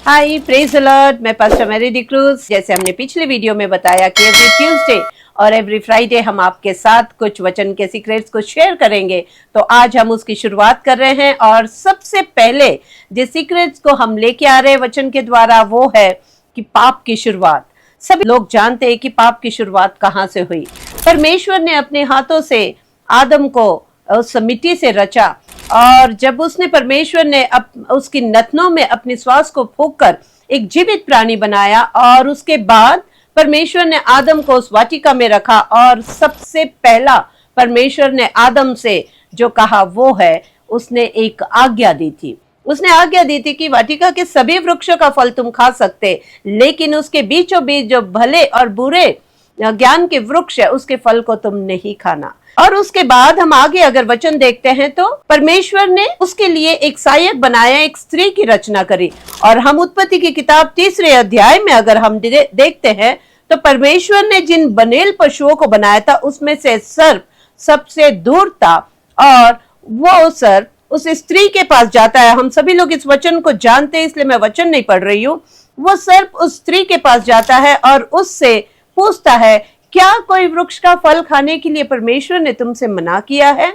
Hi praise the Lord, मैं pastor Mary D cruise. जैसे हमने पिछले वीडियो में बताया कि एवरी ट्यूसडे और एवरी फ्राइडे हम आपके साथ कुछ वचन के सीक्रेट्स को शेयर करेंगे, तो आज हम उसकी शुरुआत कर रहे हैं। और सबसे पहले जिस सीक्रेट्स को हम लेके आ रहे हैं वचन के द्वारा वो है कि पाप की शुरुआत। सभी लोग जानते हैं कि पाप की शुरुआत कहाँ से हुई। परमेश्वर ने अपने हाथों से आदम को उस मिट्टी से रचा, और जब उसने परमेश्वर ने उसकी नथनों में अपनी श्वास को फूंककर एक जीवित प्राणी बनाया, और उसके बाद परमेश्वर ने आदम को उस वाटिका में रखा। और सबसे पहला परमेश्वर ने आदम से जो कहा वो है, उसने एक आज्ञा दी थी। उसने आज्ञा दी थी कि वाटिका के सभी वृक्षों का फल तुम खा सकते, लेकिन उसके बीचों बीच जो भले और बुरे ज्ञान के वृक्ष है उसके फल को तुम नहीं खाना। और उसके बाद हम आगे अगर वचन देखते हैं तो परमेश्वर ने उसके लिए एक सहायक बनाया, एक स्त्री की रचना करी। और हम उत्पत्ति की किताब 3 अध्याय में अगर हम देखते हैं तो परमेश्वर ने जिन बनेल पशुओं को बनाया था उसमें से सर्प सबसे दूर था, और वो सर्प उस स्त्री के पास जाता है। हम सभी लोग इस वचन को जानते हैं, इसलिए मैं वचन नहीं पढ़ रही हूँ। वो सर्प उस स्त्री के पास जाता है और उससे पूछता है, क्या कोई वृक्ष का फल खाने के लिए परमेश्वर ने तुमसे मना किया है?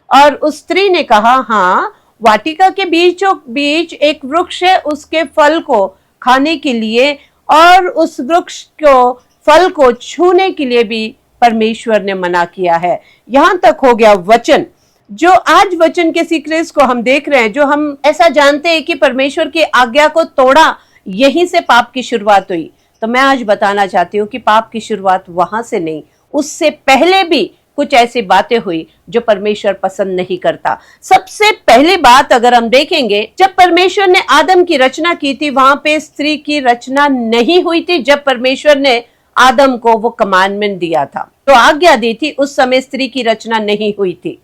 और उस स्त्री ने कहा, हाँ, वाटिका के बीचों बीच एक वृक्ष है, उसके फल को खाने के लिए और उस वृक्ष को फल को छूने के लिए भी परमेश्वर ने मना किया है। यहां तक हो गया वचन। जो आज वचन के सीक्रेट्स को हम देख रहे हैं, जो हम ऐसा जानते हैं कि परमेश्वर की आज्ञा को तोड़ा, यहीं से पाप की शुरुआत हुई। तो मैं आज बताना चाहती हूँ कि पाप की शुरुआत वहां से नहीं, उससे पहले भी कुछ ऐसी बातें हुई जो परमेश्वर पसंद नहीं करता। सबसे पहली बात अगर हम देखेंगे, जब परमेश्वर ने आदम की रचना की थी, वहां पे स्त्री की रचना नहीं हुई थी। जब परमेश्वर ने आदम को वो कमांडमेंट दिया था, तो आज्ञा दी थी, उस समय स्त्री की रचना नहीं हुई थी।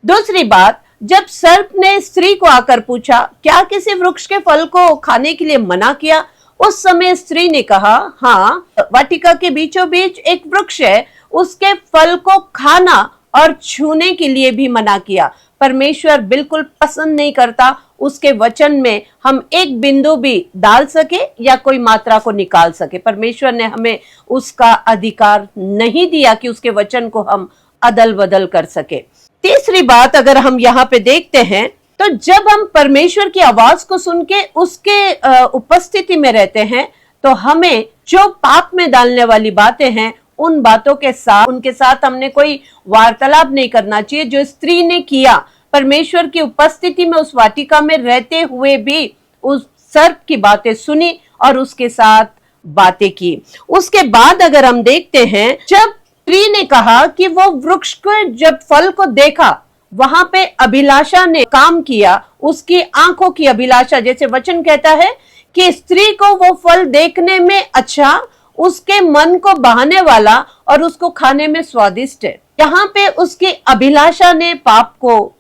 दूसरी बात, जब सर्प ने स्त्री को आकर पूछा, क्या किसी वृक्ष के फल को खाने के लिए मना किया? उस समय स्त्री ने कहा, हाँ, वाटिका के बीचों बीच एक वृक्ष है, उसके फल को खाना और छूने के लिए भी मना किया। परमेश्वर बिल्कुल पसंद नहीं करता उसके वचन में हम एक बिंदु भी डाल सके या कोई मात्रा को निकाल सके। परमेश्वर ने हमें उसका अधिकार नहीं दिया कि उसके वचन को हम अदल बदल कर सके। तीसरी बात अगर हम यहाँ पे देखते हैं, तो जब हम परमेश्वर की आवाज को सुन के उसके उपस्थिति में रहते हैं, तो हमें जो पाप में डालने वाली बातें हैं उन बातों के साथ, उनके साथ हमने कोई वार्तालाप नहीं करना चाहिए। जो स्त्री ने किया, परमेश्वर की उपस्थिति में उस वाटिका में रहते हुए भी उस सर्प की बातें सुनी और उसके साथ बातें की। उसके बाद अगर हम देखते हैं, जब स्त्री ने कहा कि वो वृक्ष को जब फल को देखा, वहां पे अभिलाषा ने काम किया, उसकी आंखों की अभिलाषा। जैसे वचन कहता है कि स्त्री को वो फल देखने में अच्छा, उसके मन को बहाने वाला और उसको खाने में स्वादिष्ट है। यहाँ पे उसकी अभिलाषा ने पाप को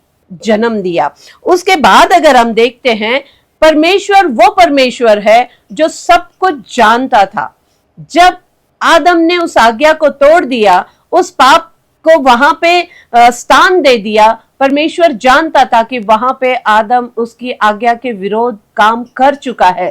जन्म दिया। उसके बाद अगर हम देखते हैं, परमेश्वर वो परमेश्वर है जो सब कुछ जानता था। जब आदम ने उस आज्ञा को तोड़ दिया, उस पाप को वहां पे स्थान दे दिया, परमेश्वर जानता था कि वहां पे आदम उसकी आज्ञा के विरोध काम कर चुका है।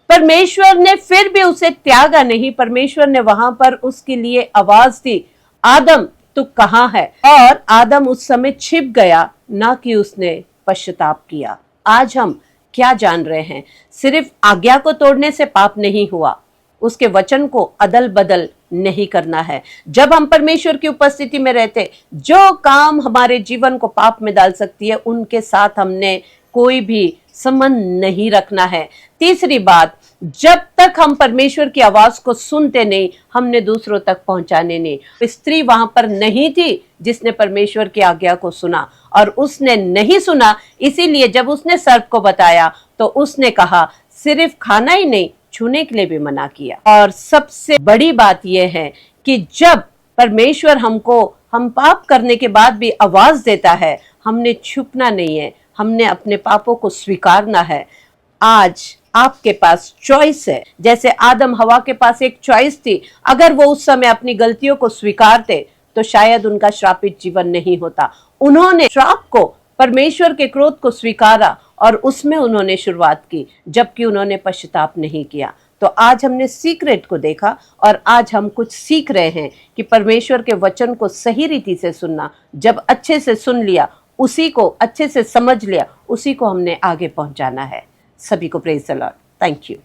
परमेश्वर ने फिर भी उसे त्यागा नहीं। परमेश्वर ने वहां पर उसके लिए आवाज दी, आदम तू कहाँ है? और आदम उस समय छिप गया, ना कि उसने पश्चाताप किया। आज हम क्या जान रहे हैं? सिर्फ आज्ञा को तोड़ने से पाप नहीं हुआ, उसके वचन को अदल बदल नहीं करना है। जब हम परमेश्वर की उपस्थिति में रहते, जो काम हमारे जीवन को पाप में डाल सकती है, उनके साथ हमने कोई भी संबंध नहीं रखना है। तीसरी बात, जब तक हम परमेश्वर की आवाज को सुनते नहीं, हमने दूसरों तक पहुंचाने नहीं। स्त्री वहां पर नहीं थी जिसने परमेश्वर की आज्ञा को सुना, और उसने नहीं सुना, इसीलिए जब उसने सर्प को बताया तो उसने कहा, सिर्फ खाना ही नहीं, छूने के लिए भी मना किया। और सबसे बड़ी बात यह है कि जब परमेश्वर हमको, हम पाप करने के बाद भी आवाज देता है, हमने छुपना नहीं है, हमने अपने पापों को स्वीकारना है। आज आपके पास चॉइस है। जैसे आदम हवा के पास एक चॉइस थी, अगर वो उस समय अपनी गलतियों को स्वीकारते तो शायद उनका श्रापित जीवन नहीं होता। उन्होंने श्राप को परमेश्वर के क्रोध को स्वीकारा और उसमें उन्होंने शुरुआत की, जबकि उन्होंने पश्चाताप नहीं किया। तो आज हमने सीक्रेट को देखा और आज हम कुछ सीख रहे हैं कि परमेश्वर के वचन को सही रीति से सुनना। जब अच्छे से सुन लिया, उसी को अच्छे से समझ लिया, उसी को हमने आगे पहुंचाना है। सभी को praise the Lord. Thank you.